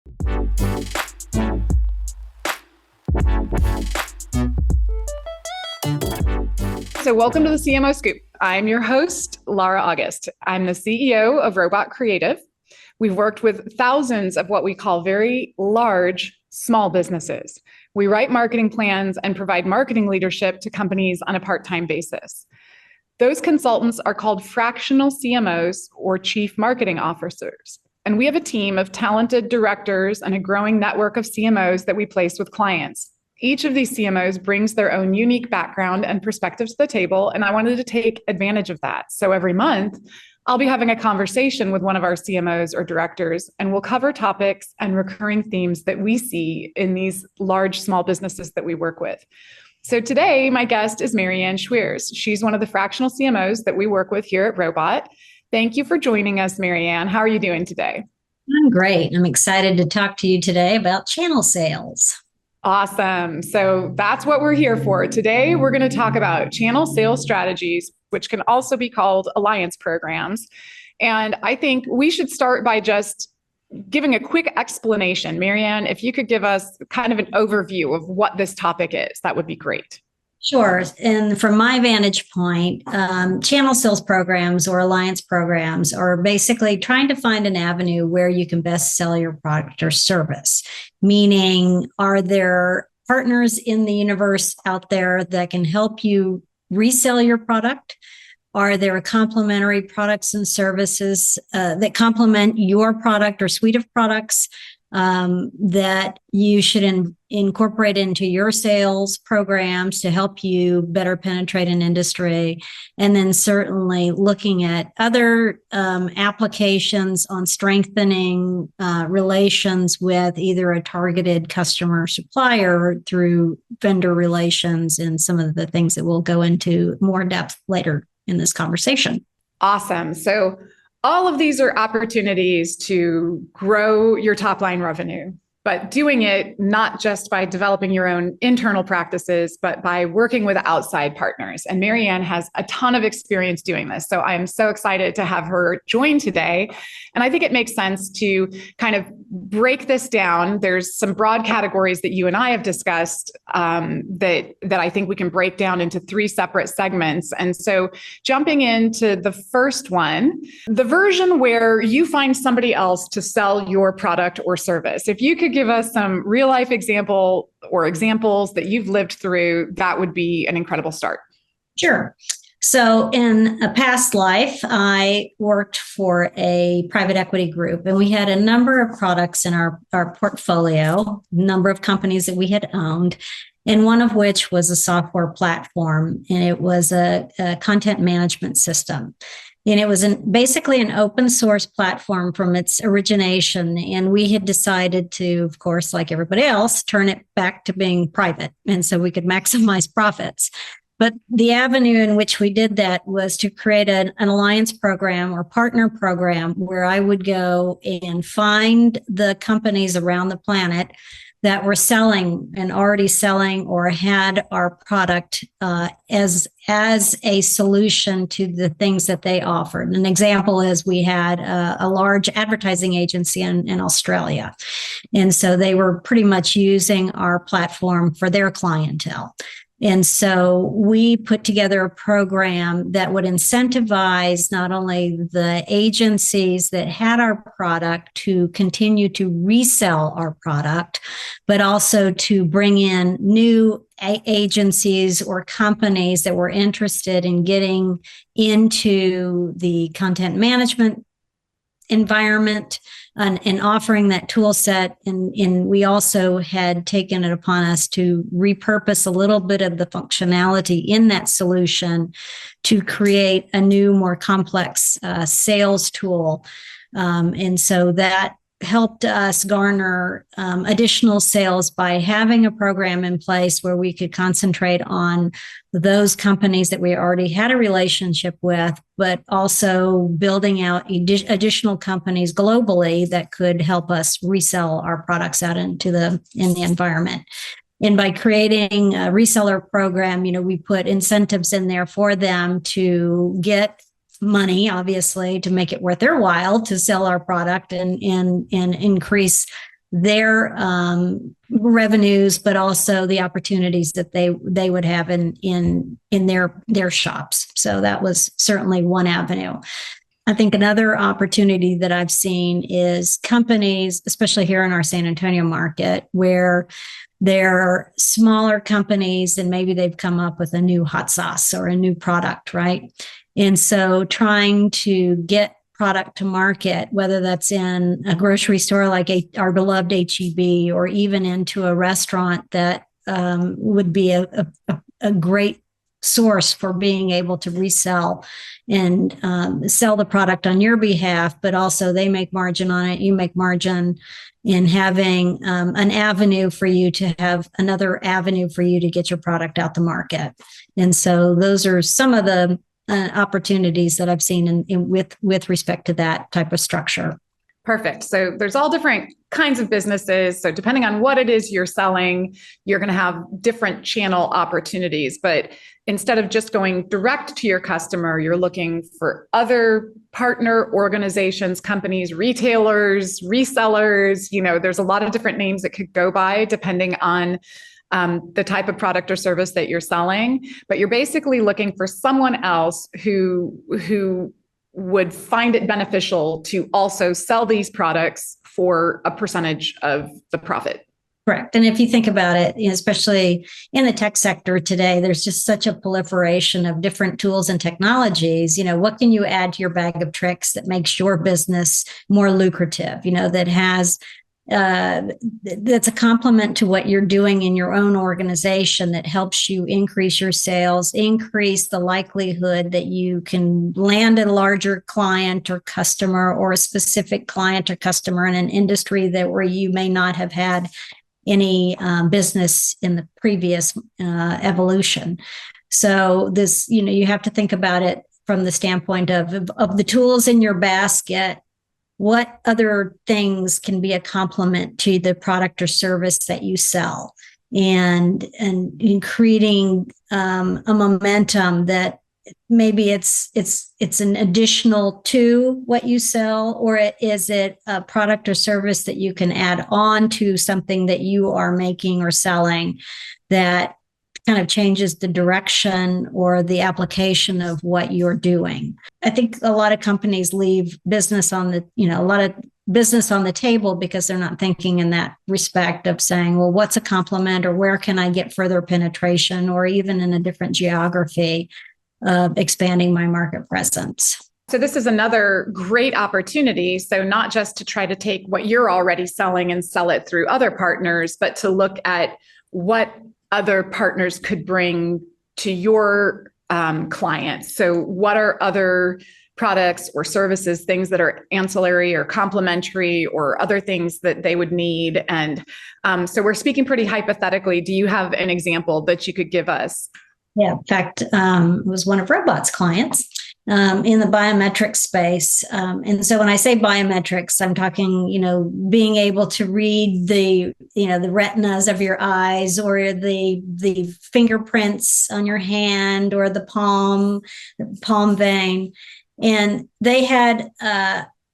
So welcome to the CMO Scoop. I'm your host, Lara August. I'm the CEO of Robot Creative. We've worked with thousands of what we call very large, small businesses. We write marketing plans and provide marketing leadership to companies on a part-time basis. Those consultants are called fractional CMOs or chief marketing officers. And we have a team of talented directors and a growing network of CMOs that we place with clients. Each of these CMOs brings their own unique background and perspective to the table, and I wanted to take advantage of that. So every month, I'll be having a conversation with one of our CMOs or directors, and we'll cover topics and recurring themes that we see in these large, small businesses that we work with. So today, my guest is MaryAnne Schweers. She's one of the fractional CMOs that we work with here at Robot. Thank you for joining us, MaryAnne. How are you doing today? I'm great. I'm excited to talk to you today about channel sales. Awesome. So that's what we're here for. Today, we're going to talk about channel sales strategies, which can also be called alliance programs. And I think we should start by just giving a quick explanation. MaryAnne, if you could give us kind of an overview of what this topic is, that would be great. Sure. And from my vantage point, channel sales programs or alliance programs are basically trying to find an avenue where you can best sell your product or service. Meaning, are there partners in the universe out there that can help you resell your product? Are there complementary products and services that complement your product or suite of products that you should incorporate into your sales programs to help you better penetrate an industry? And then certainly looking at other applications on strengthening relations with either a targeted customer or supplier through vendor relations and some of the things that we'll go into more depth later in this conversation. Awesome. So all of these are opportunities to grow your top line revenue, but doing it not just by developing your own internal practices, but by working with outside partners. And MaryAnne has a ton of experience doing this. So I'm so excited to have her join today. And I think it makes sense to kind of break this down. There's some broad categories that you and I have discussed that I think we can break down into three separate segments. And so jumping into the first one, the version where you find somebody else to sell your product or service. If you could give us some real life example or examples that you've lived through, that would be an incredible start. Sure. So in a past life, I worked for a private equity group, and we had a number of products in our portfolio, number of companies that we had owned, and one of which was a software platform, and it was a content management system. And it was basically an open source platform from its origination. And we had decided to, of course, like everybody else, turn it back to being private. And so we could maximize profits. But the avenue in which we did that was to create an alliance program or partner program where I would go and find the companies around the planet that were selling and already selling or had our product as a solution to the things that they offered. An example is we had a large advertising agency in Australia. And so they were pretty much using our platform for their clientele. And so we put together a program that would incentivize not only the agencies that had our product to continue to resell our product, but also to bring in new agencies or companies that were interested in getting into the content management environment and offering that tool set. And we also had taken it upon us to repurpose a little bit of the functionality in that solution to create a new, more complex sales tool. And so that helped us garner additional sales by having a program in place where we could concentrate on those companies that we already had a relationship with, but also building out additional companies globally that could help us resell our products out in the environment. And by creating a reseller program, we put incentives in there for them to get money, obviously, to make it worth their while to sell our product and increase their revenues, but also the opportunities that they would have in their shops. So that was certainly one avenue. I think another opportunity that I've seen is companies, especially here in our San Antonio market, where they're smaller companies and maybe they've come up with a new hot sauce or a new product, right? And so trying to get product to market, whether that's in a grocery store like our beloved HEB, or even into a restaurant that would be a great source for being able to resell and sell the product on your behalf, but also they make margin on it, you make margin in having an avenue for you to have another avenue for you to get your product out the market. And so those are some of the opportunities that I've seen with respect to that type of structure. Perfect. So there's all different kinds of businesses. So depending on what it is you're selling, you're going to have different channel opportunities. But instead of just going direct to your customer, you're looking for other partner organizations, companies, retailers, resellers. There's a lot of different names it could go by depending on the type of product or service that you're selling. But you're basically looking for someone else who would find it beneficial to also sell these products for a percentage of the profit. Correct. And if you think about it, especially in the tech sector today, there's just such a proliferation of different tools and technologies. What can you add to your bag of tricks that makes your business more lucrative, that has that's a complement to what you're doing in your own organization, that helps you increase your sales, increase the likelihood that you can land a larger client or customer, or a specific client or customer in an industry where you may not have had any business in the previous evolution. So this, you have to think about it from the standpoint of the tools in your basket. What other things can be a complement to the product or service that you sell, and in creating a momentum that maybe it's an additional to what you sell, or is it a product or service that you can add on to something that you are making or selling that kind of changes the direction or the application of what you're doing. I think a lot of companies leave business on the table because they're not thinking in that respect of saying, well, what's a complement, or where can I get further penetration, or even in a different geography of expanding my market presence. So this is another great opportunity. So not just to try to take what you're already selling and sell it through other partners, but to look at what other partners could bring to your clients. So what are other products or services, things that are ancillary or complementary, or other things that they would need? And so we're speaking pretty hypothetically. Do you have an example that you could give us? Yeah, in fact, it was one of Robot's clients in the biometric space. And so when I say biometrics, I'm talking, being able to read the retinas of your eyes, or the fingerprints on your hand, or the palm vein. And they had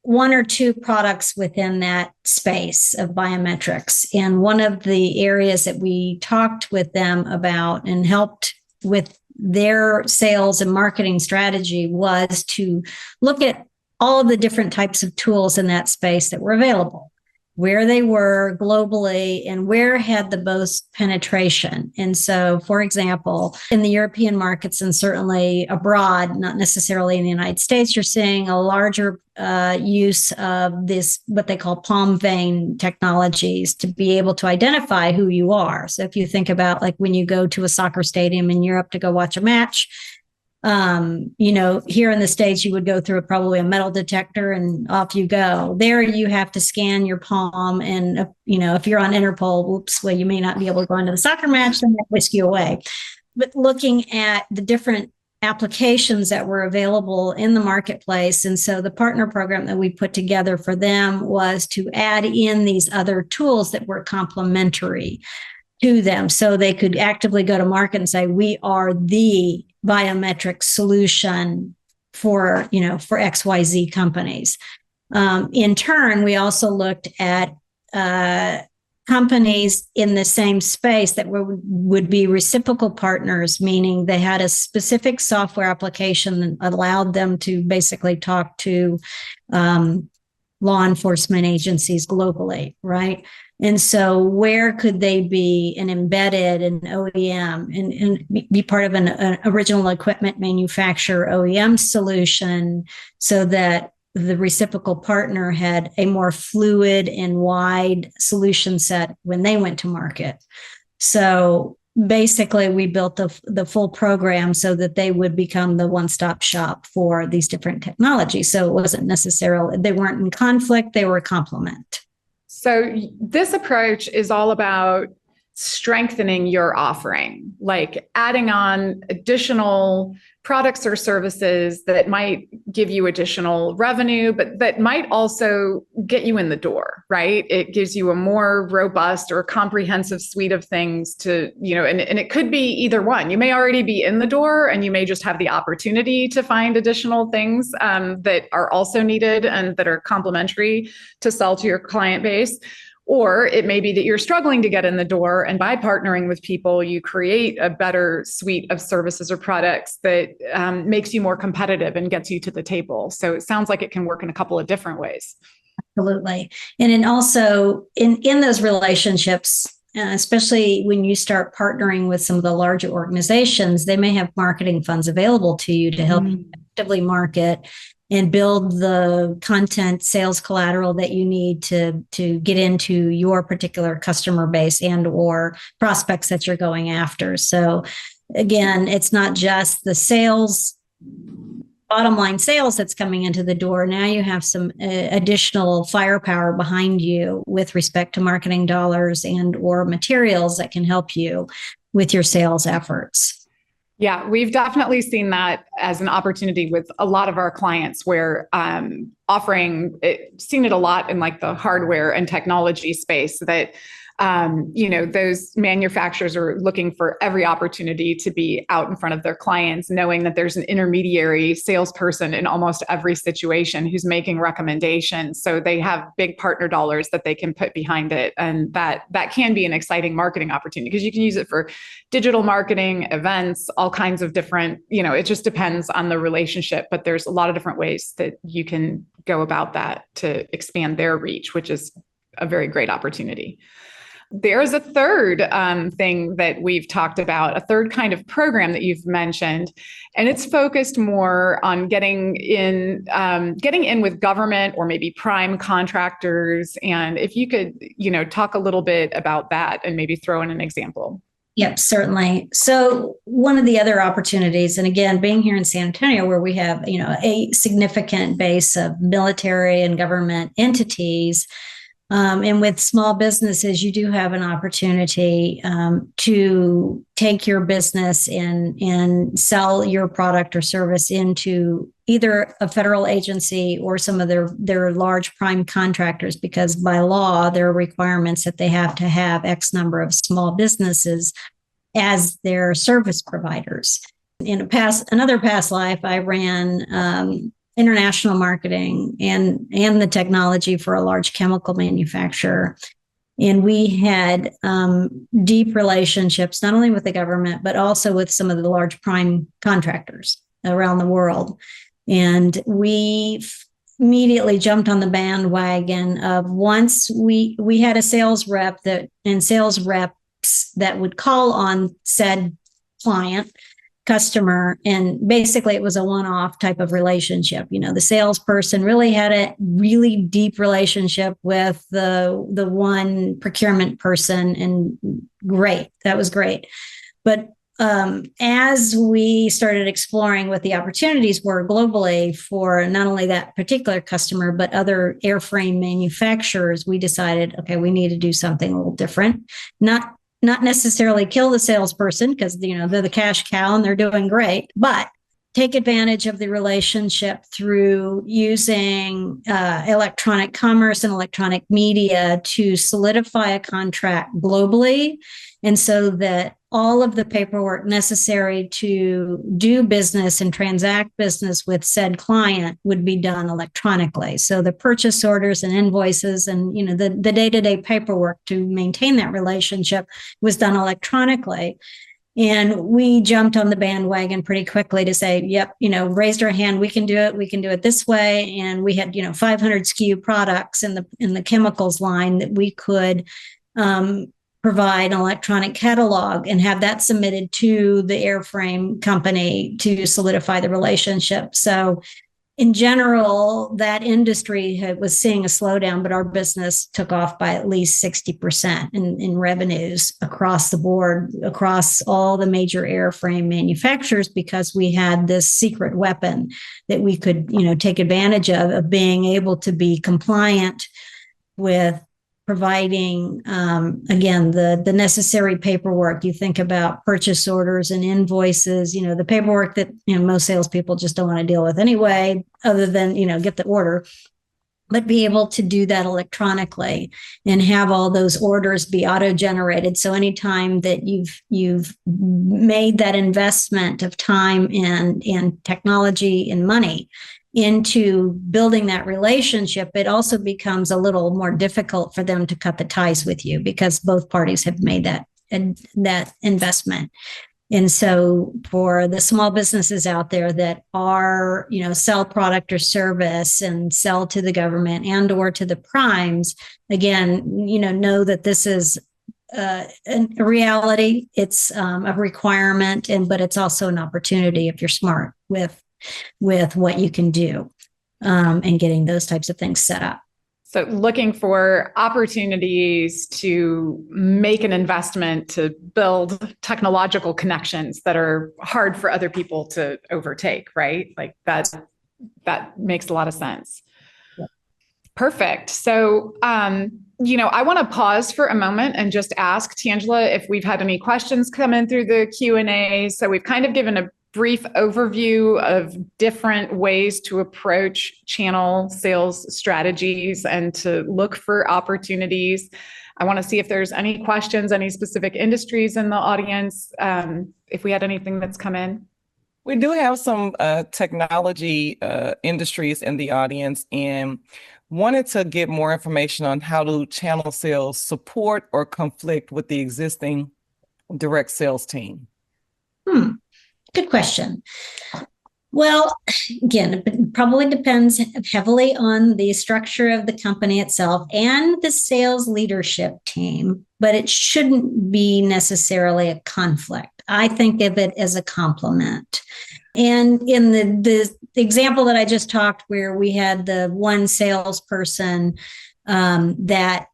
one or two products within that space of biometrics. And one of the areas that we talked with them about and helped with their sales and marketing strategy was to look at all of the different types of tools in that space that were available, where they were globally, and where had the most penetration. And so, for example, in the European markets, and certainly abroad, not necessarily in the United States, you're seeing a larger use of this, what they call palm vein technologies, to be able to identify who you are. So if you think about, like, when you go to a soccer stadium in Europe to go watch a match, here in the States, you would go through probably a metal detector and off you go. There you have to scan your palm. And, if you're on Interpol, whoops, well, you may not be able to go into the soccer match, then that whisk you away. But looking at the different applications that were available in the marketplace. And so the partner program that we put together for them was to add in these other tools that were complementary to them, so they could actively go to market and say, we are the biometric solution for XYZ companies. In turn, we also looked at companies in the same space that would be reciprocal partners, meaning they had a specific software application that allowed them to basically talk to law enforcement agencies globally, right? And so where could they be an embedded an OEM and be part of an original equipment manufacturer OEM solution so that the reciprocal partner had a more fluid and wide solution set when they went to market. So basically, we built the full program so that they would become the one-stop shop for these different technologies. So it wasn't necessarily, they weren't in conflict, they were a complement. So this approach is all about strengthening your offering, like adding on additional products or services that might give you additional revenue, but that might also get you in the door, right? It gives you a more robust or comprehensive suite of things to, and it could be either one. You may already be in the door and you may just have the opportunity to find additional things that are also needed and that are complementary to sell to your client base. Or it may be that you're struggling to get in the door, and by partnering with people, you create a better suite of services or products that makes you more competitive and gets you to the table. So it sounds like it can work in a couple of different ways. Absolutely. And then also in those relationships, especially when you start partnering with some of the larger organizations, they may have marketing funds available to you to help you actively market and build the content sales collateral that you need to get into your particular customer base and or prospects that you're going after. So again, it's not just the sales, bottom line sales that's coming into the door. Now you have some additional firepower behind you with respect to marketing dollars and or materials that can help you with your sales efforts. Yeah, we've definitely seen that as an opportunity with a lot of our clients where seen it a lot in like the hardware and technology space that those manufacturers are looking for every opportunity to be out in front of their clients, knowing that there's an intermediary salesperson in almost every situation who's making recommendations. So they have big partner dollars that they can put behind it. And that can be an exciting marketing opportunity because you can use it for digital marketing, events, all kinds of different, it just depends on the relationship, but there's a lot of different ways that you can go about that to expand their reach, which is a very great opportunity. There's a third thing that we've talked about, a third kind of program that you've mentioned, and it's focused more on getting in with government or maybe prime contractors. And if you could, talk a little bit about that and maybe throw in an example. Yep, certainly. So one of the other opportunities, and again, being here in San Antonio, where we have, a significant base of military and government entities, and with small businesses, you do have an opportunity to take your business and sell your product or service into either a federal agency or some of their large prime contractors, because by law, there are requirements that they have to have X number of small businesses as their service providers. In another past life, I ran international marketing and the technology for a large chemical manufacturer. And we had deep relationships, not only with the government, but also with some of the large prime contractors around the world. And we immediately jumped on the bandwagon of once we had a sales rep and sales reps that would call on said client customer. And basically it was a one-off type of relationship. The salesperson really had a really deep relationship with the one procurement person, and great. That was great. But as we started exploring what the opportunities were globally for not only that particular customer, but other airframe manufacturers, we decided, okay, we need to do something a little different. Not necessarily kill the salesperson because they're the cash cow and they're doing great, but take advantage of the relationship through using electronic commerce and electronic media to solidify a contract globally. And so that all of the paperwork necessary to do business and transact business with said client would be done electronically. So the purchase orders and invoices and, the day-to-day paperwork to maintain that relationship was done electronically. And we jumped on the bandwagon pretty quickly to say, yep, raised our hand. We can do it. We can do it this way. And we had, 500 SKU products in the chemicals line that we could provide an electronic catalog and have that submitted to the airframe company to solidify the relationship. So in general, that industry was seeing a slowdown, but our business took off by at least 60% in revenues across the board, across all the major airframe manufacturers, because we had this secret weapon that we could, take advantage of being able to be compliant with providing, again, the necessary paperwork. You think about purchase orders and invoices, the paperwork that, most salespeople just don't want to deal with anyway, other than, get the order, but be able to do that electronically and have all those orders be auto-generated. So anytime that you've made that investment of time and technology and money into building that relationship, it also becomes a little more difficult for them to cut the ties with you because both parties have made that investment. And so for the small businesses out there that are, sell product or service and sell to the government and or to the primes, again, know that this is a reality. It's a requirement, but it's also an opportunity if you're smart with what you can do and getting those types of things set up. So looking for opportunities to make an investment to build technological connections that are hard for other people to overtake, right? Like that makes a lot of sense. Yep. Perfect. So, I want to pause for a moment and just ask Tangela if we've had any questions come in through the Q&A. So we've kind of given a brief overview of different ways to approach channel sales strategies and to look for opportunities. I want to see if there's any questions, any specific industries in the audience, if we had anything that's come in. We do have some technology industries in the audience and wanted to get more information on how do channel sales support or conflict with the existing direct sales team? Good question. Well, again, it probably depends heavily on the structure of the company itself and the sales leadership team, but it shouldn't be necessarily a conflict. I think of it as a complement. And in the example that I just talked, where we had the one salesperson that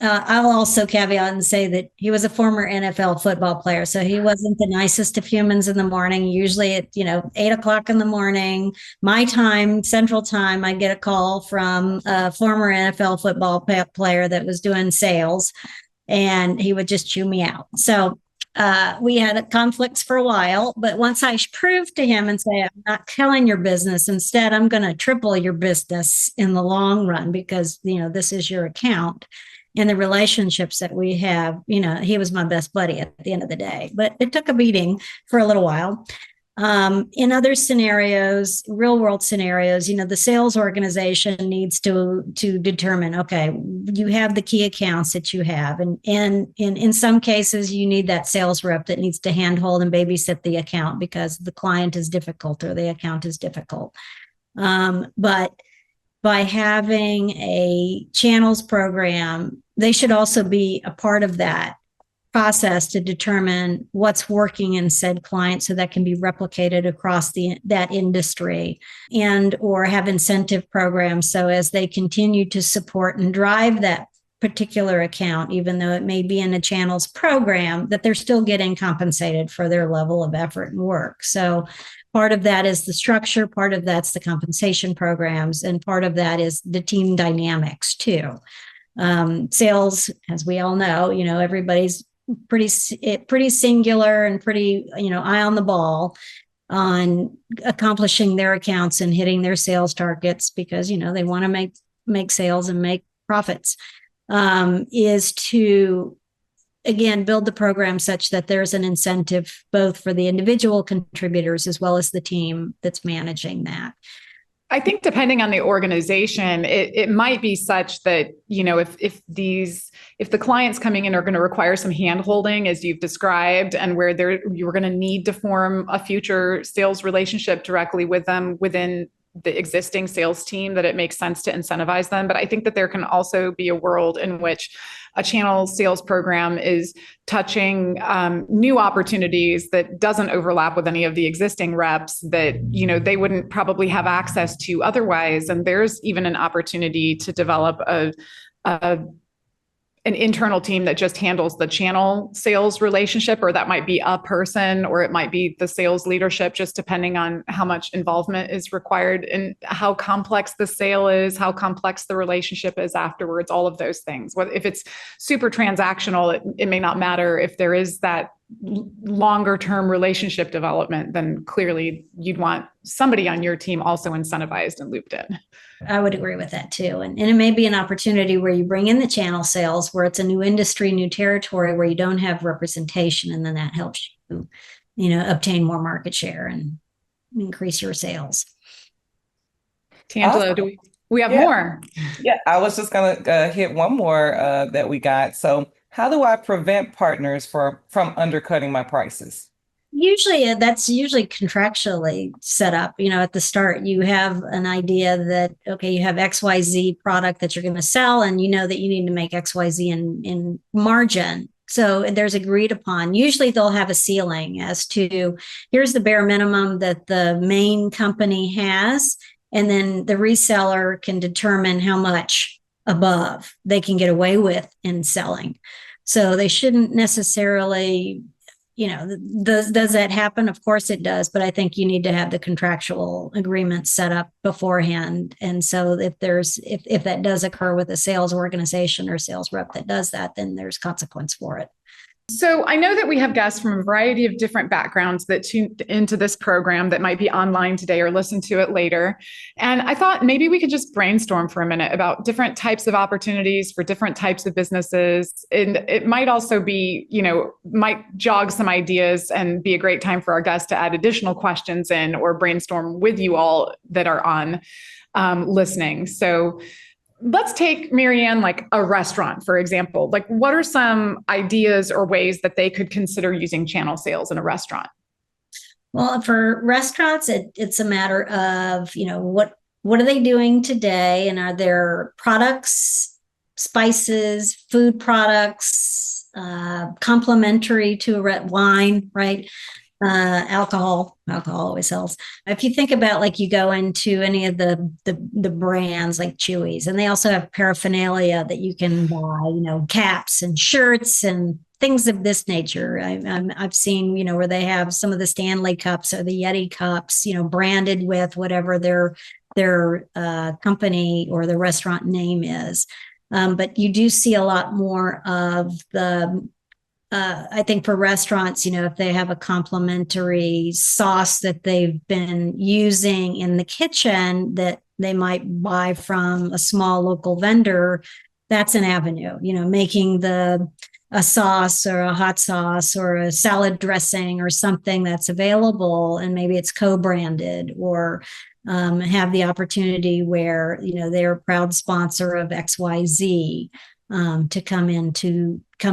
I'll also caveat and say that he was a former NFL football player. So he wasn't the nicest of humans in the morning. Usually at, 8:00 in the morning, my time, Central Time, I get a call from a former NFL football player that was doing sales, and he would just chew me out. So we had conflicts for a while, but once I proved to him and say, I'm not killing your business, instead, I'm going to triple your business in the long run because, this is your account. And the relationships that we have, he was my best buddy at the end of the day, but it took a beating for a little while. In other scenarios, real world scenarios, the sales organization needs to determine, okay, you have the key accounts that you have. And in some cases, you need that sales rep that needs to handhold and babysit the account because the client is difficult or the account is difficult. But by having a channels program, they should also be a part of that process to determine what's working in said client so that can be replicated across that industry, and or have incentive programs so as they continue to support and drive that particular account, even though it may be in a channels program, that they're still getting compensated for their level of effort and work. So part of that is the structure, part of that's the compensation programs, and part of that is the team dynamics too. Sales, as we all know, everybody's pretty singular and pretty, eye on the ball. on accomplishing their accounts and hitting their sales targets because, they want to make sales and make profits, is to, again, build the program such that there's an incentive both for the individual contributors as well as the team that's managing that. I think depending on the organization, it might be such that, if the clients coming in are going to require some hand-holding, as you've described, and where you're going to need to form a future sales relationship directly with them within the existing sales team, that it makes sense to incentivize them. But I think that there can also be a world in which a channel sales program is touching new opportunities that doesn't overlap with any of the existing reps that, they wouldn't probably have access to otherwise. And there's even an opportunity to develop an internal team that just handles the channel sales relationship, or that might be a person, or it might be the sales leadership, just depending on how much involvement is required and how complex the sale is, how complex the relationship is afterwards, all of those things. If it's super transactional, it may not matter. If there is that longer term relationship development, then clearly you'd want somebody on your team also incentivized and looped in. I would agree with that too. And it may be an opportunity where you bring in the channel sales, where it's a new industry, new territory, where you don't have representation. And then that helps you, obtain more market share and increase your sales. Tangelo, Awesome. do we have more? Yeah, I was just going to hit one more that we got. So how do I prevent partners from undercutting my prices? Usually that's contractually set up. At the start, you have an idea that, okay, you have XYZ product that you're going to sell, and that you need to make XYZ in margin. So there's agreed upon. Usually they'll have a ceiling as to, here's the bare minimum that the main company has, and then the reseller can determine how much above they can get away with in selling. So they shouldn't necessarily, does that happen? Of course it does, but I think you need to have the contractual agreement set up beforehand. And so if that does occur with a sales organization or sales rep that does that, then there's consequence for it. So I know that we have guests from a variety of different backgrounds that tune into this program that might be online today or listen to it later. And I thought maybe we could just brainstorm for a minute about different types of opportunities for different types of businesses. And it might also be, might jog some ideas and be a great time for our guests to add additional questions in or brainstorm with you all that are on listening. So let's take Marianne, like a restaurant, for example. Like, what are some ideas or ways that they could consider using channel sales in a restaurant? Well, for restaurants, it's a matter of, what are they doing today? And are there products, spices, food products, complementary to wine, right? Alcohol always sells. If you think about, like, you go into any of the brands like Chewy's, and they also have paraphernalia that you can buy, caps and shirts and things of this nature. I've seen, where they have some of the Stanley cups or the Yeti cups, branded with whatever their company or the restaurant name is. But you do see a lot more of the I think for restaurants, if they have a complimentary sauce that they've been using in the kitchen that they might buy from a small local vendor, that's an avenue, making a sauce or a hot sauce or a salad dressing or something that's available, and maybe it's co-branded, or have the opportunity where, they're a proud sponsor of XYZ. To come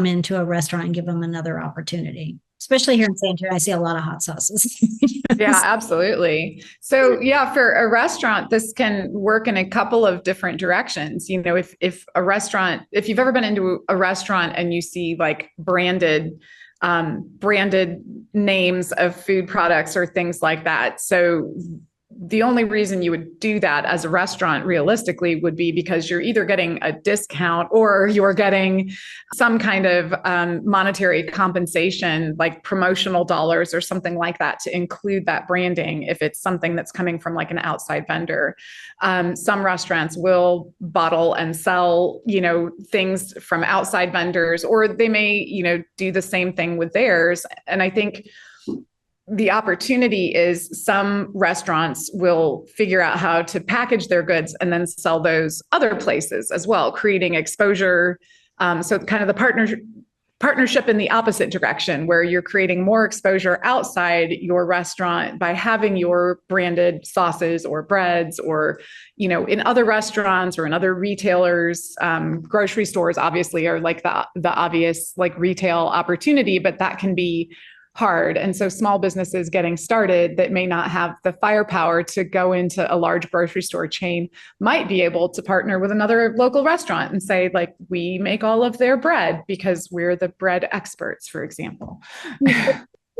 into a restaurant and give them another opportunity. Especially here in San Antonio, I see a lot of hot sauces. Yeah, absolutely. So yeah, for a restaurant, this can work in a couple of different directions. If you've ever been into a restaurant and you see like branded names of food products or things like that. So the only reason you would do that as a restaurant realistically would be because you're either getting a discount or you're getting some kind of monetary compensation, like promotional dollars or something like that, to include that branding if it's something that's coming from like an outside vendor. Some restaurants will bottle and sell, things from outside vendors, or they may, do the same thing with theirs. And I think the opportunity is some restaurants will figure out how to package their goods and then sell those other places as well, creating exposure. So kind of the partnership in the opposite direction, where you're creating more exposure outside your restaurant by having your branded sauces or breads, or, in other restaurants or in other retailers. Grocery stores obviously are like the obvious like retail opportunity, but that can be hard. And so small businesses getting started that may not have the firepower to go into a large grocery store chain might be able to partner with another local restaurant and say, like, we make all of their bread because we're the bread experts, for example.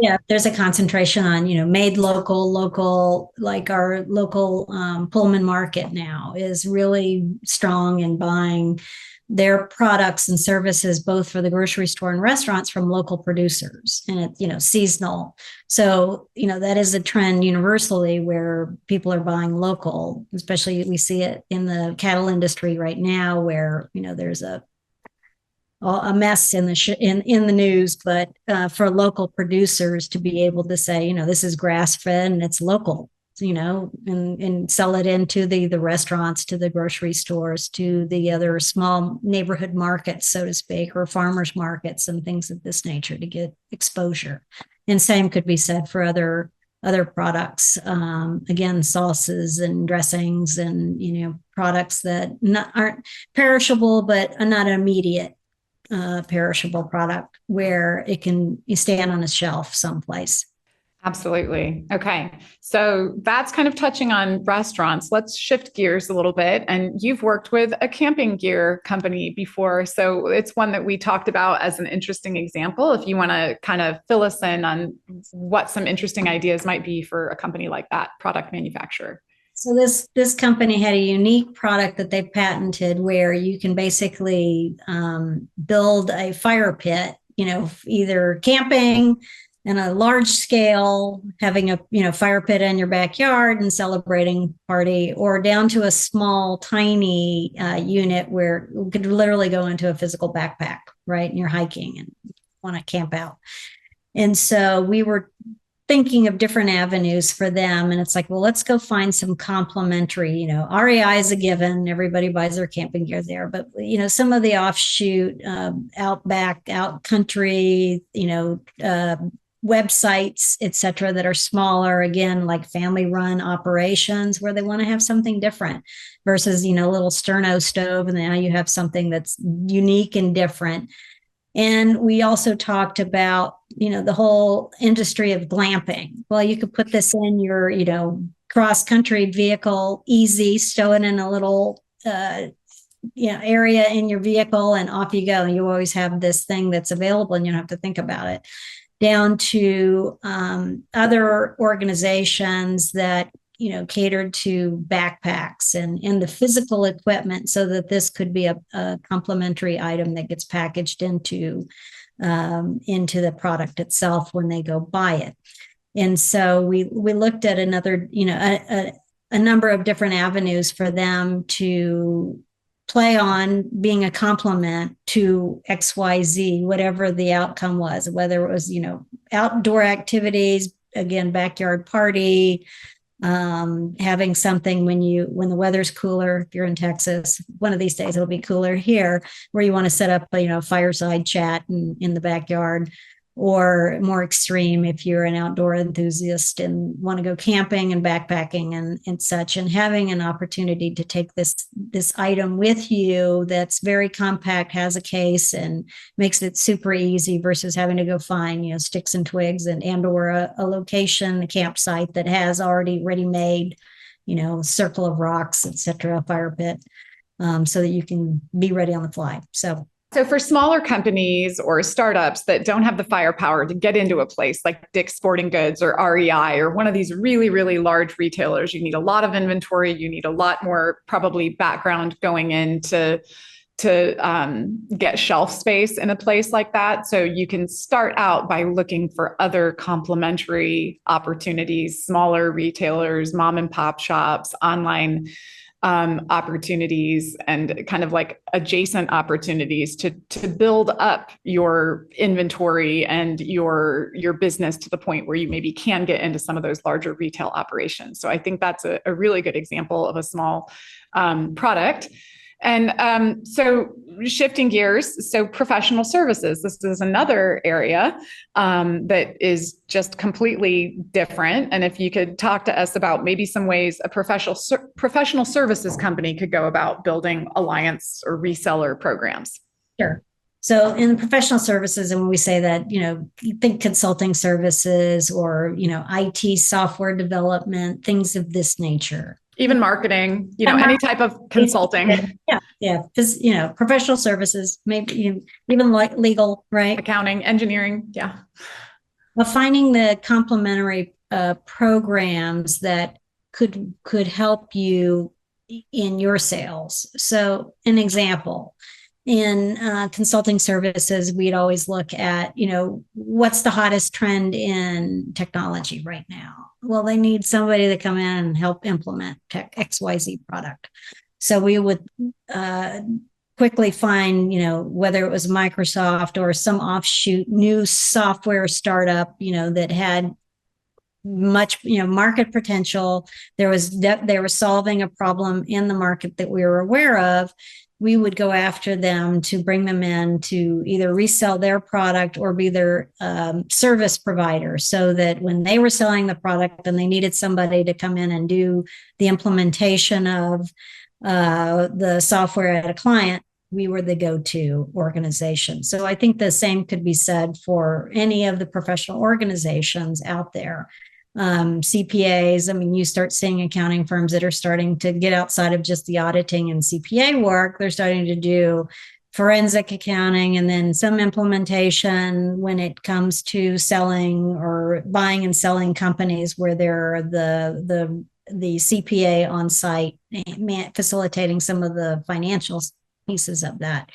Yeah, there's a concentration on, made local, like our local Pullman market now is really strong in buying their products and services, both for the grocery store and restaurants, from local producers, and it's, seasonal. So, that is a trend universally where people are buying local, especially we see it in the cattle industry right now, where, there's a mess in the news, but for local producers to be able to say, this is grass fed and it's local, and sell it into the restaurants, to the grocery stores, to the other small neighborhood markets, so to speak, or farmers markets and things of this nature, to get exposure. And same could be said for other products, again, sauces and dressings and, products that aren't perishable, but are not immediate perishable product where it can stand on a shelf someplace. Absolutely. Okay. So that's kind of touching on restaurants. Let's shift gears a little bit. And you've worked with a camping gear company before. So it's one that we talked about as an interesting example. If you want to kind of fill us in on what some interesting ideas might be for a company like that, product manufacturer. So this company had a unique product that they patented, where you can basically build a fire pit, either camping in a large scale, having a fire pit in your backyard and celebrating party, or down to a small, tiny unit where you could literally go into a physical backpack, right? And you're hiking and want to camp out. And so we were thinking of different avenues for them. And it's like, well, let's go find some complementary, REI is a given. Everybody buys their camping gear there. But, some of the offshoot, outback, out country, websites, et cetera, that are smaller, again, like family run operations, where they want to have something different versus, a little sterno stove. And now you have something that's unique and different. And we also talked about, the whole industry of glamping. Well, you could put this in your, cross-country vehicle, easy, stow it in a little, area in your vehicle, and off you go. And you always have this thing that's available and you don't have to think about it. Down to other organizations that, catered to backpacks and the physical equipment, so that this could be a complementary item that gets packaged into the product itself when they go buy it. And so we looked at another, a number of different avenues for them to play on, being a complement to XYZ, whatever the outcome was, whether it was, outdoor activities, again, backyard party, having something when the weather's cooler. If you're in Texas, one of these days it'll be cooler here, where you want to set up fireside chat in the backyard, or more extreme if you're an outdoor enthusiast and want to go camping and backpacking and such, and having an opportunity to take this item with you that's very compact, has a case, and makes it super easy, versus having to go find sticks and twigs and or a location, a campsite that has already ready-made circle of rocks, etc., fire pit, so that you can be ready on the fly. So for smaller companies or startups that don't have the firepower to get into a place like Dick's Sporting Goods or REI or one of these really, really large retailers, you need a lot of inventory. You need a lot more probably background going in to get shelf space in a place like that. So you can start out by looking for other complementary opportunities, smaller retailers, mom and pop shops, online opportunities and kind of like adjacent opportunities to build up your inventory and your business to the point where you maybe can get into some of those larger retail operations. So I think that's a really good example of a small product. And so shifting gears, so professional services, this is another area that is just completely different. And if you could talk to us about maybe some ways a professional services company could go about building alliance or reseller programs. Sure. So in professional services, and when we say that, you think consulting services or, IT software development, things of this nature. Even marketing, any type of consulting. Yeah. Because, professional services, maybe even like legal, right? Accounting, engineering. Yeah. Well, finding the complementary programs that could help you in your sales. So an example, in consulting services, we'd always look at, what's the hottest trend in technology right now? Well, they need somebody to come in and help implement XYZ product. So we would quickly find, whether it was Microsoft or some offshoot new software startup, that had much, market potential. They were solving a problem in the market that we were aware of. We would go after them to bring them in to either resell their product or be their service provider, so that when they were selling the product and they needed somebody to come in and do the implementation of the software at a client, we were the go-to organization. So I think the same could be said for any of the professional organizations out there. CPAs, you start seeing accounting firms that are starting to get outside of just the auditing and CPA work. They're starting to do forensic accounting and then some implementation when it comes to selling or buying and selling companies where they're the CPA on site, facilitating some of the financial pieces of that.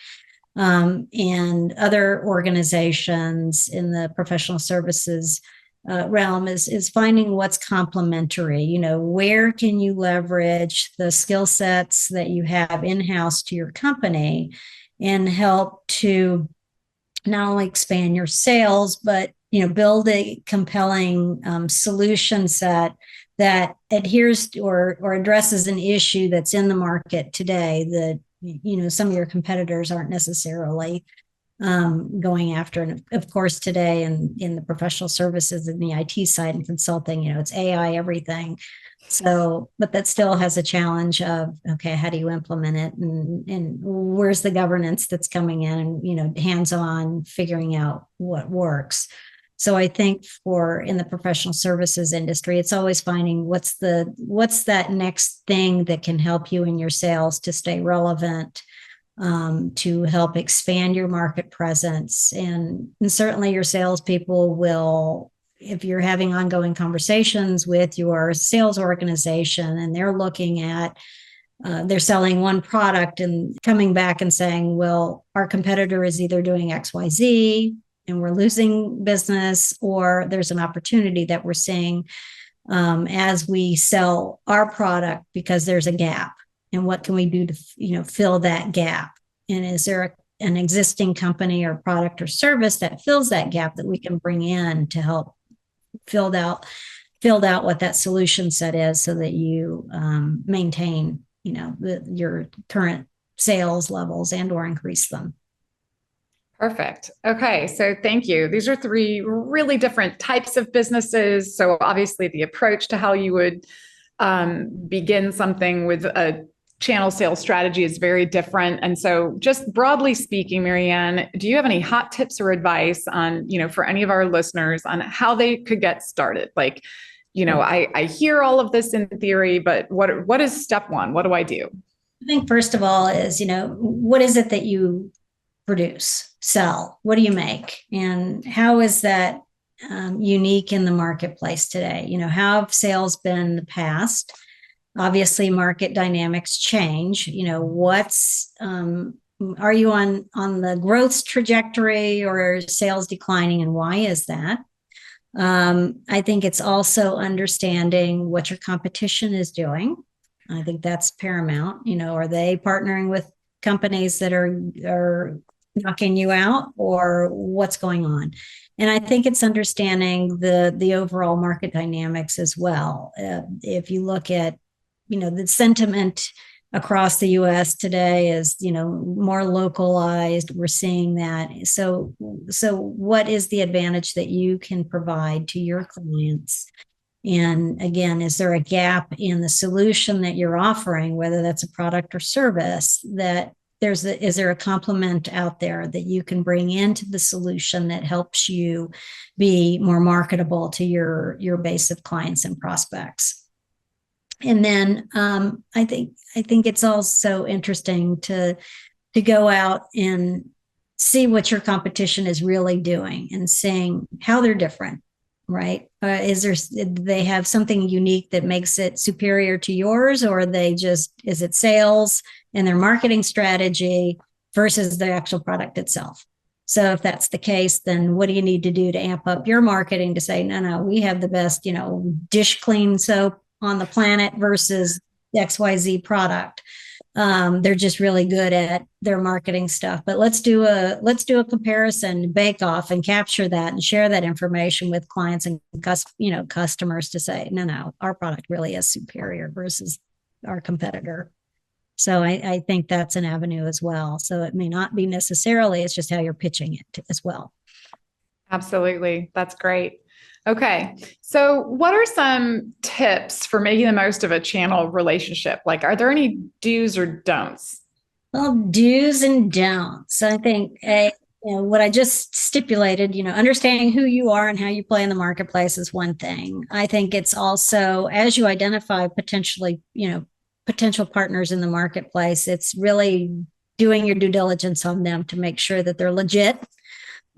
And other organizations in the professional services realm is finding what's complementary. Where can you leverage the skill sets that you have in-house to your company and help to not only expand your sales, but build a compelling solution set that adheres to or addresses an issue that's in the market today that some of your competitors aren't necessarily going after. And of course, today in the professional services and the IT side and consulting, it's AI, everything. So, but that still has a challenge of, okay, how do you implement it? And where's the governance that's coming in and, hands-on figuring out what works. So I think in the professional services industry, it's always finding what's that next thing that can help you in your sales to stay relevant, to help expand your market presence. And certainly your salespeople will, if you're having ongoing conversations with your sales organization and they're looking at, they're selling one product and coming back and saying, well, our competitor is either doing XYZ and we're losing business, or there's an opportunity that we're seeing as we sell our product because there's a gap. And what can we do to, fill that gap? And is there an existing company or product or service that fills that gap that we can bring in to help filled out what that solution set is, so that you maintain, your current sales levels and or increase them. Perfect. Okay. So thank you. These are three really different types of businesses. So obviously the approach to how you would begin something with a channel sales strategy is very different. And so just broadly speaking, Marianne, do you have any hot tips or advice on, for any of our listeners on how they could get started? Like, I hear all of this in theory, but what is step one? What do I do? I think first of all is, what is it that you produce, sell? What do you make? And how is that unique in the marketplace today? How have sales been in the past? Obviously, market dynamics change. Are you on the growth trajectory, or sales declining, and why is that? I think it's also understanding what your competition is doing. I think that's paramount. Are they partnering with companies that are knocking you out, or what's going on? And I think it's understanding the overall market dynamics as well. If you look at, the sentiment across the U.S. today is, more localized. We're seeing that. So what is the advantage that you can provide to your clients? And again, is there a gap in the solution that you're offering, whether that's a product or service, that is there a complement out there that you can bring into the solution that helps you be more marketable to your base of clients and prospects? And then I think it's also interesting to go out and see what your competition is really doing and seeing how they're different, right? Do they have something unique that makes it superior to yours, or is it sales and their marketing strategy versus the actual product itself? So if that's the case, then what do you need to do to amp up your marketing to say, no, we have the best, dish clean soap on the planet versus the XYZ product? They're just really good at their marketing stuff. But let's do a comparison, bake off, and capture that and share that information with clients and customers to say, no, our product really is superior versus our competitor. So I think that's an avenue as well. So it may not be necessarily, it's just how you're pitching it as well. Absolutely. That's great. Okay. So what are some tips for making the most of a channel relationship? Like, are there any do's or don'ts? Well, do's and don'ts. I think what I just stipulated, understanding who you are and how you play in the marketplace is one thing. I think it's also, as you identify potential partners in the marketplace, it's really doing your due diligence on them to make sure that they're legit.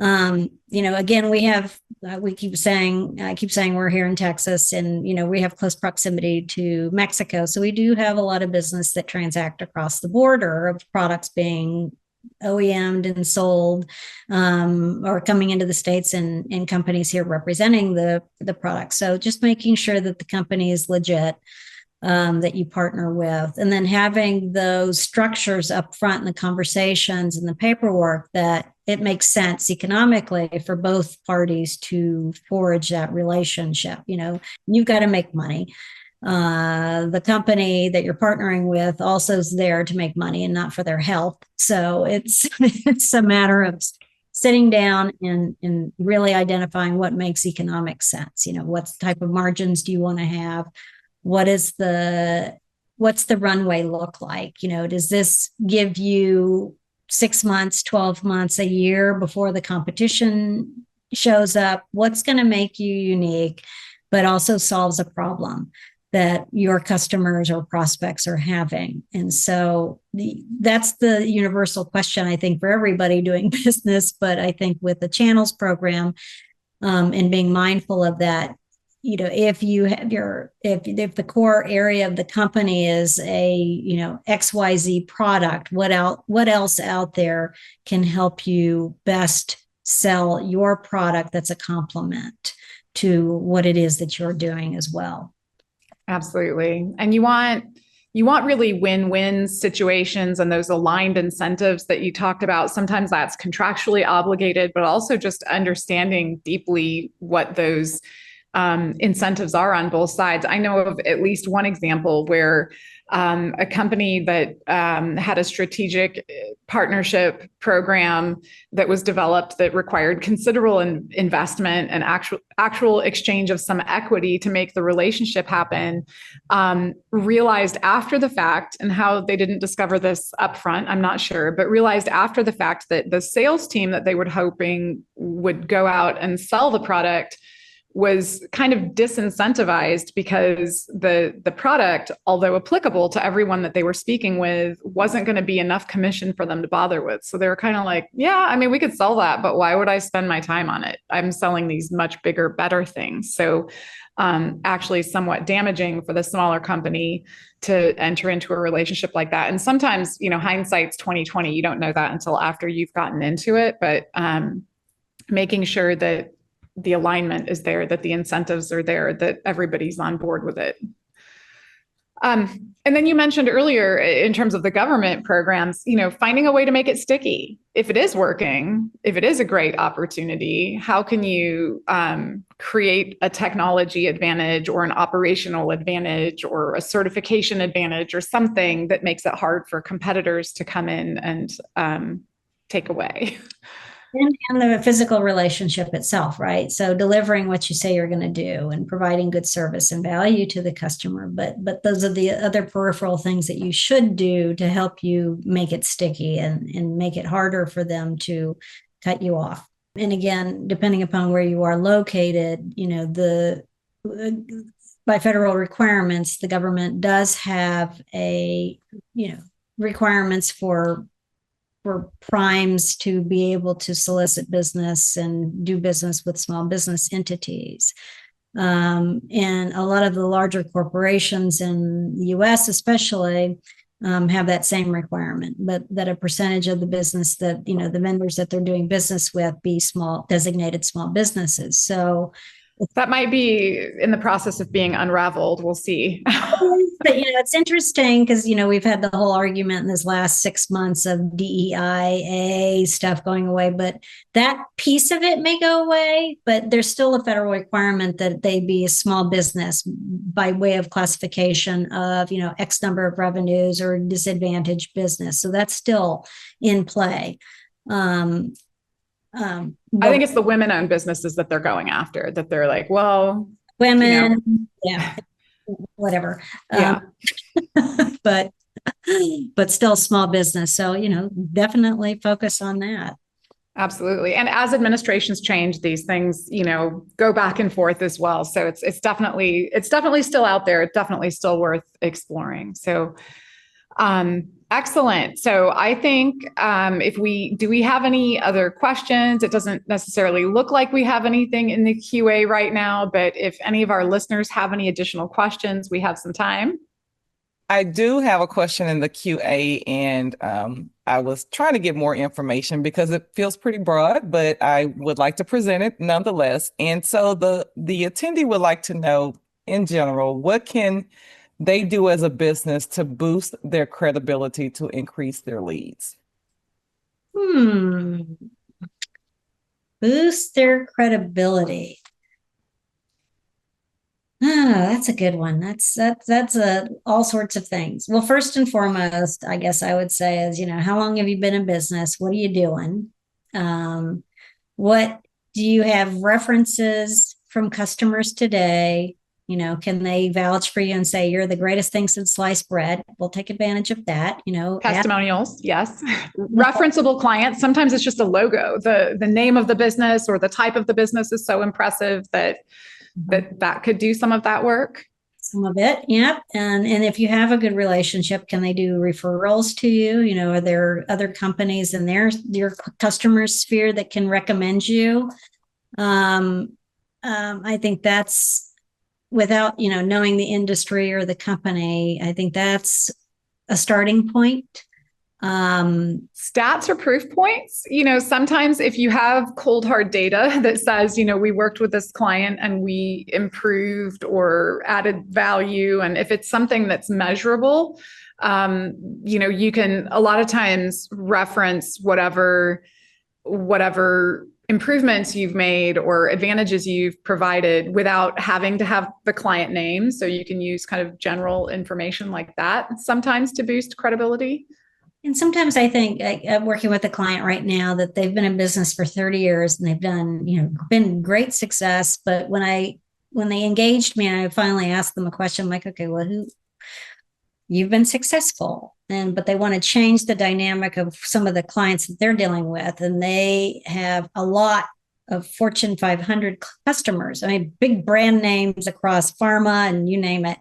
Again, I keep saying we're here in Texas, and, we have close proximity to Mexico. So we do have a lot of business that transact across the border of products being OEM'd and sold, or coming into the States, and companies here representing the product. So just making sure that the company is legit, that you partner with, and then having those structures up front in the conversations and the paperwork that it makes sense economically for both parties to forge that relationship. You've got to make money. The company that you're partnering with also is there to make money and not for their health. So it's a matter of sitting down and really identifying what makes economic sense. What type of margins do you want to have? What's the runway look like? Does this give you 6 months, 12 months, a year before the competition shows up? What's going to make you unique, but also solves a problem that your customers or prospects are having? And so that's the universal question, I think, for everybody doing business. But I think with the channels program, and being mindful of that, if you have if the core area of the company is a, XYZ product, what else out there can help you best sell your product that's a complement to what it is that you're doing as well? Absolutely. And you want really win-win situations and those aligned incentives that you talked about. Sometimes that's contractually obligated, but also just understanding deeply what those incentives are on both sides. I know of at least one example where a company that had a strategic partnership program that was developed that required considerable investment and actual exchange of some equity to make the relationship happen, realized after the fact, and how they didn't discover this upfront, I'm not sure, but realized after the fact that the sales team that they were hoping would go out and sell the product was kind of disincentivized because the product, although applicable to everyone that they were speaking with, wasn't going to be enough commission for them to bother with. So they were kind of like, yeah, I mean, we could sell that, but why would I spend my time on it? I'm selling these much bigger, better things. So actually somewhat damaging for the smaller company to enter into a relationship like that. And sometimes, hindsight's 2020. You don't know that until after you've gotten into it, but making sure that the alignment is there, that the incentives are there, that everybody's on board with it. And then you mentioned earlier in terms of the government programs, finding a way to make it sticky. If it is working, if it is a great opportunity, how can you create a technology advantage or an operational advantage or a certification advantage or something that makes it hard for competitors to come in and take away? And the physical relationship itself, right? So delivering what you say you're going to do and providing good service and value to the customer. But those are the other peripheral things that you should do to help you make it sticky and make it harder for them to cut you off. And again, depending upon where you are located, by federal requirements, the government does have requirements for primes to be able to solicit business and do business with small business entities. And a lot of the larger corporations in the US especially have that same requirement, but that a percentage of the business that, the vendors that they're doing business with be designated small businesses. So that might be in the process of being unraveled. We'll see. But, it's interesting because, we've had the whole argument in this last 6 months of DEIA stuff going away, but that piece of it may go away, but there's still a federal requirement that they be a small business by way of classification of, X number of revenues or disadvantaged business. So that's still in play. I think it's the women-owned businesses that they're going after, that they're like, well, women, yeah, whatever. Yeah. But still small business. So, definitely focus on that. Absolutely. And as administrations change, these things, go back and forth as well. So it's definitely still out there. It's definitely still worth exploring. So, excellent. So I think do we have any other questions? It doesn't necessarily look like we have anything in the QA right now, but if any of our listeners have any additional questions, we have some time. I do have a question in the QA, and I was trying to get more information because it feels pretty broad, but I would like to present it nonetheless. And so the attendee would like to know, in general, what can they do as a business to boost their credibility to increase their leads? Boost their credibility. That's a good one. That's all sorts of things. Well, first and foremost, I guess I would say is, how long have you been in business? What are you doing? What do you have references from customers today? Can they vouch for you and say you're the greatest thing since sliced bread? We'll take advantage of that. Testimonials, yes. Referenceable clients. Sometimes it's just a logo. The name of the business or the type of the business is so impressive that could do some of that work. Some of it, yep. And if you have a good relationship, can they do referrals to you? Are there other companies in your customer sphere that can recommend you? I think that's, without knowing the industry or the company, I think that's a starting point. Stats or proof points. Sometimes if you have cold hard data that says, we worked with this client and we improved or added value, and if it's something that's measurable, you can a lot of times reference whatever improvements you've made or advantages you've provided without having to have the client name. So you can use kind of general information like that sometimes to boost credibility. And sometimes I think I'm working with a client right now that they've been in business for 30 years and they've done, been great success. But when they engaged me and I finally asked them a question, I'm like, okay, well, you've been successful, but they want to change the dynamic of some of the clients that they're dealing with. And they have a lot of Fortune 500 customers. I mean, big brand names across pharma and you name it.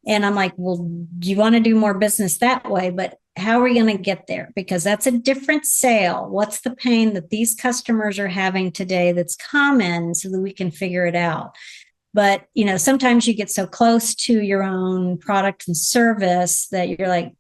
And I'm like, well, do you want to do more business that way? But how are we going to get there? Because that's a different sale. What's the pain that these customers are having today that's common so that we can figure it out? But, sometimes you get so close to your own product and service that you're like,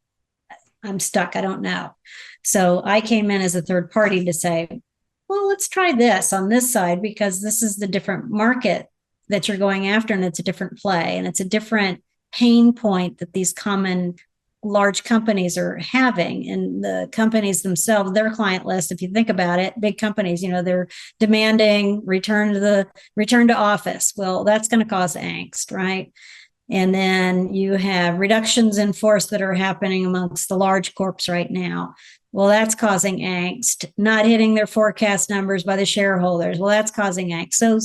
I'm stuck. I don't know. So I came in as a third party to say, well, let's try this on this side, because this is the different market that you're going after. And it's a different play and it's a different pain point that these common large companies are having. And the companies themselves, their client list, if you think about it, big companies, they're demanding return to office. Well, that's going to cause angst, right? And then you have reductions in force that are happening amongst the large corps right now. Well, that's causing angst. Not hitting their forecast numbers by the shareholders. Well, that's causing angst. So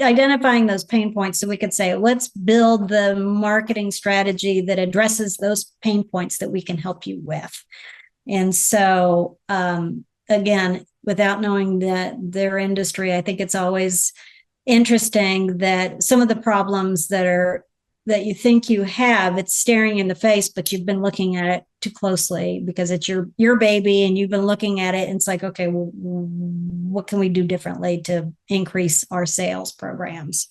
identifying those pain points, so we could say, let's build the marketing strategy that addresses those pain points that we can help you with. And so, again, without knowing their industry, I think it's always interesting that some of the problems that you think you have, it's staring in the face, but you've been looking at it too closely because it's your baby and you've been looking at it. And it's like, okay, well, what can we do differently to increase our sales programs?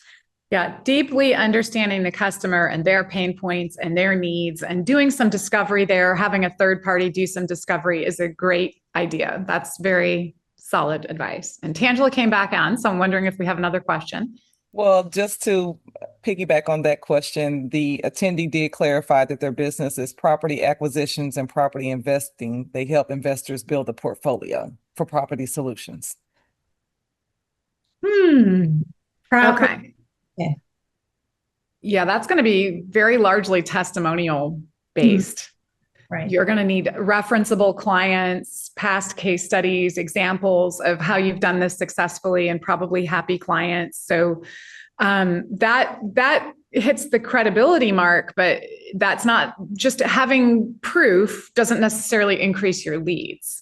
Yeah, deeply understanding the customer and their pain points and their needs and doing some discovery there, having a third party do some discovery is a great idea. That's very solid advice. And Tangela came back on, so I'm wondering if we have another question. Well, just to piggyback on that question, the attendee did clarify that their business is property acquisitions and property investing. They help investors build a portfolio for property solutions. Okay. Yeah. Yeah, that's going to be very largely testimonial based. Right. You're going to need referenceable clients, past case studies, examples of how you've done this successfully, and probably happy clients. So that hits the credibility mark, but that's not just having proof doesn't necessarily increase your leads,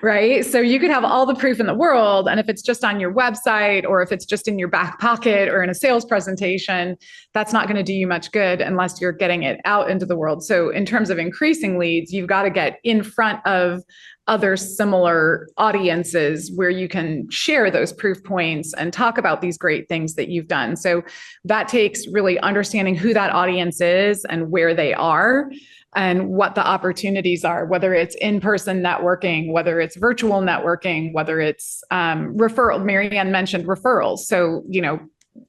right? So you could have all the proof in the world, and if it's just on your website or if it's just in your back pocket or in a sales presentation, that's not going to do you much good unless you're getting it out into the world. So in terms of increasing leads, you've got to get in front of other similar audiences where you can share those proof points and talk about these great things that you've done. So that takes really understanding who that audience is and where they are and what the opportunities are, whether it's in-person networking, whether it's virtual networking, whether it's referral. Marianne mentioned referrals. So,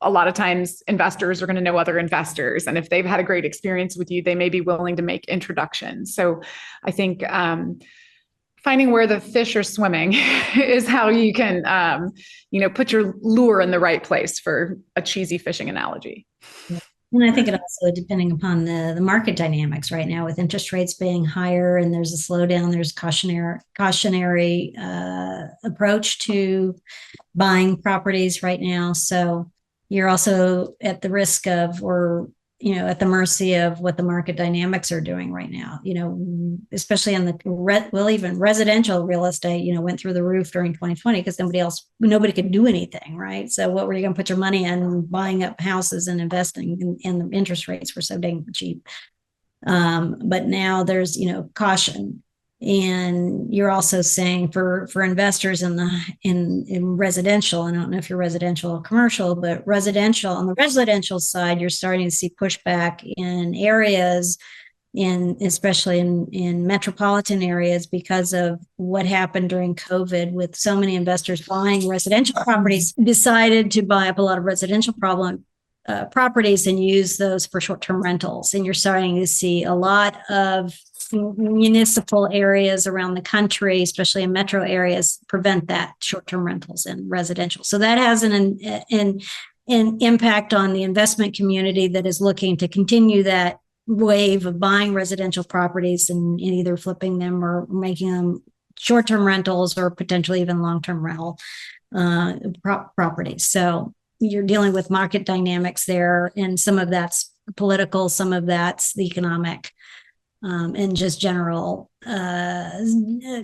a lot of times investors are going to know other investors. And if they've had a great experience with you, they may be willing to make introductions. So I think finding where the fish are swimming is how you can, put your lure in the right place, for a cheesy fishing analogy. And I think it also, depending upon the market dynamics right now, with interest rates being higher and there's a slowdown, there's cautionary approach to buying properties right now. So you're also at the risk of, or at the mercy of what the market dynamics are doing right now, especially on even residential real estate, went through the roof during 2020 because nobody could do anything, right? So what were you going to put your money in buying up houses and investing, and the interest rates were so dang cheap. But now there's, caution. And you're also saying for investors in residential, I don't know if you're residential or commercial, but on the residential side, you're starting to see pushback in areas, especially in metropolitan areas, because of what happened during COVID, with so many investors buying residential properties, decided to buy up a lot of residential properties and use those for short-term rentals. And you're starting to see a lot of municipal areas around the country, especially in metro areas, prevent that short-term rentals in residential. So that has an impact on the investment community that is looking to continue that wave of buying residential properties and either flipping them or making them short-term rentals or potentially even long-term rental properties. So you're dealing with market dynamics there, and some of that's political, some of that's the economic, and just general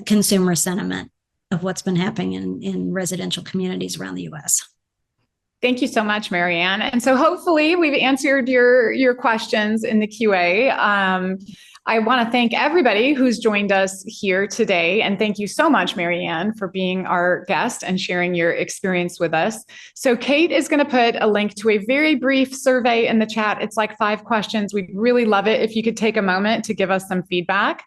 consumer sentiment of what's been happening in residential communities around the U.S. Thank you so much, Marianne. And so hopefully we've answered your questions in the QA. I want to thank everybody who's joined us here today. And thank you so much, Marianne, for being our guest and sharing your experience with us. So Kate is going to put a link to a very brief survey in the chat. It's like 5 questions. We'd really love it if you could take a moment to give us some feedback.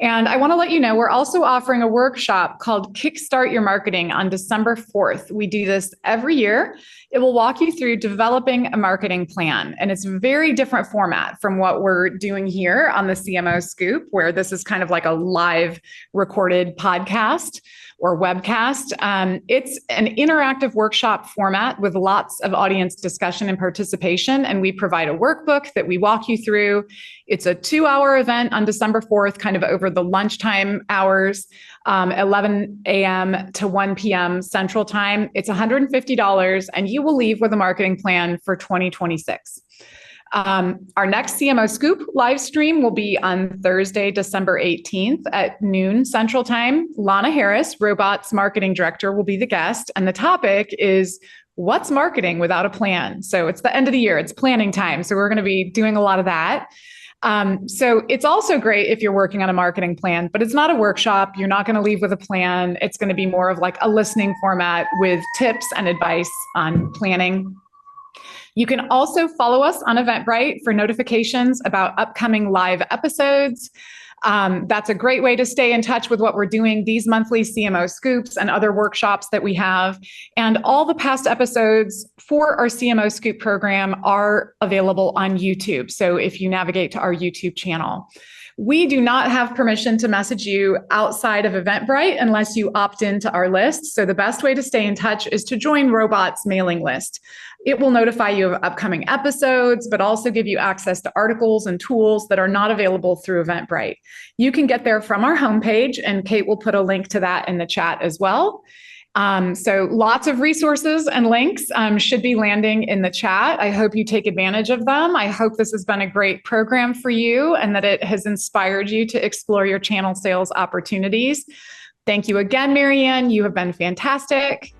And I want to let you know, we're also offering a workshop called Kickstart Your Marketing on December 4th. We do this every year. It will walk you through developing a marketing plan. And it's a very different format from what we're doing here on the CMO Scoop, where this is kind of like a live recorded podcast or webcast. It's an interactive workshop format with lots of audience discussion and participation. And we provide a workbook that we walk you through. It's a 2-hour event on December 4th, kind of over the lunchtime hours, 11 a.m. to 1 p.m. Central Time. It's $150, and you will leave with a marketing plan for 2026. Our next CMO Scoop live stream will be on Thursday, December 18th at noon Central Time. Lana Harris, Robots Marketing Director, will be the guest. And the topic is what's marketing without a plan? So it's the end of the year. It's planning time. So we're going to be doing a lot of that. So it's also great if you're working on a marketing plan, but it's not a workshop. You're not going to leave with a plan. It's going to be more of like a listening format with tips and advice on planning. You can also follow us on Eventbrite for notifications about upcoming live episodes. That's a great way to stay in touch with what we're doing, these monthly CMO Scoops and other workshops that we have. And all the past episodes for our CMO Scoop program are available on YouTube. So if you navigate to our YouTube channel. We do not have permission to message you outside of Eventbrite unless you opt into our list. So the best way to stay in touch is to join Robot's mailing list. It will notify you of upcoming episodes, but also give you access to articles and tools that are not available through Eventbrite. You can get there from our homepage, and Kate will put a link to that in the chat as well. So lots of resources and links should be landing in the chat. I hope you take advantage of them. I hope this has been a great program for you and that it has inspired you to explore your channel sales opportunities. Thank you again, Marianne. You have been fantastic.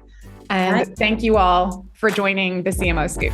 And thank you all for joining the CMO Scoop.